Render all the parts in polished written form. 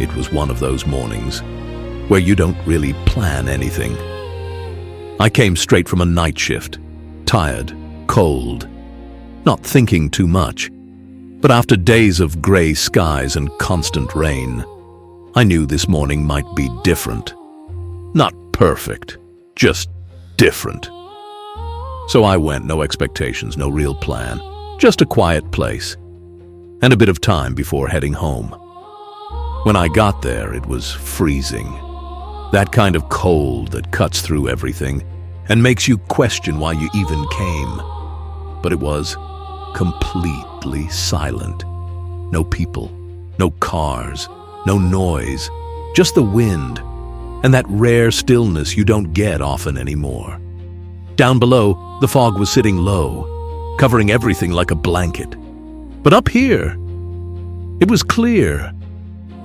It was one of those mornings where you don't really plan anything. I came straight from a night shift, tired, cold, not thinking too much. But after days of gray skies and constant rain, I knew this morning might be different. Not perfect, just different. So I went, no expectations, no real plan, just a quiet place, and a bit of time before heading home. When I got there, it was freezing. That kind of cold that cuts through everything and makes you question why you even came. But it was completely silent. No people, no cars, no noise, just the wind and that rare stillness you don't get often anymore. Down below, the fog was sitting low, covering everything like a blanket. But up here, it was clear,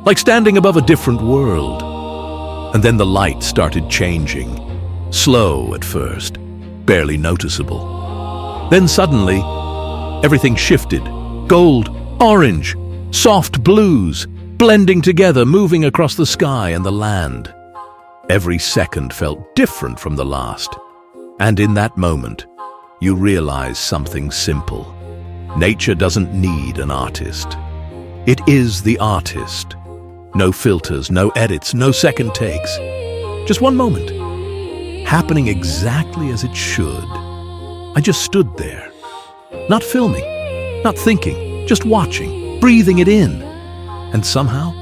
like standing above a different world. And then the light started changing, slow at first, barely noticeable. Then suddenly, everything shifted. Gold, orange, soft blues, blending together, moving across the sky and the land. Every second felt different from the last. And in that moment, you realize something simple. Nature doesn't need an artist. It is the artist. No filters, no edits, no second takes. Just one moment, happening exactly as it should. I just stood there, not filming, not thinking, just watching, breathing it in. And somehow,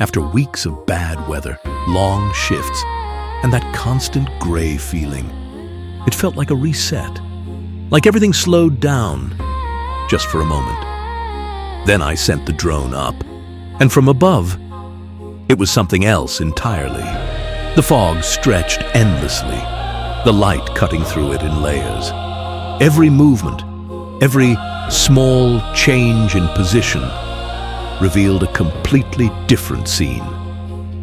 after weeks of bad weather, long shifts, and that constant gray feeling, it felt like a reset, like everything slowed down, just for a moment. Then I sent the drone up, and from above, it was something else entirely. The fog stretched endlessly, the light cutting through it in layers. Every movement, every small change in position revealed a completely different scene.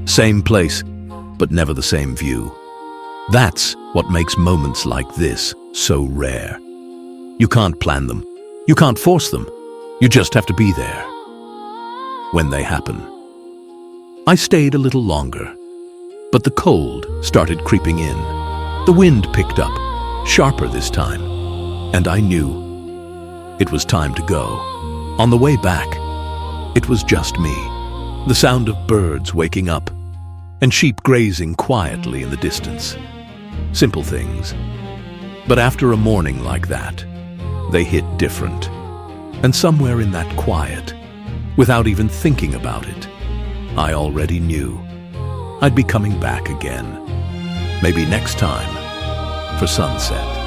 Same place, but never the same view. That's what makes moments like this so rare. You can't plan them. You can't force them. You just have to be there when they happen. I stayed a little longer, but the cold started creeping in. The wind picked up, sharper this time, and I knew it was time to go. On the way back, it was just me, the sound of birds waking up, and sheep grazing quietly in the distance. Simple things. But after a morning like that, they hit different. And somewhere in that quiet, without even thinking about it, I already knew I'd be coming back again. Maybe next time for sunset.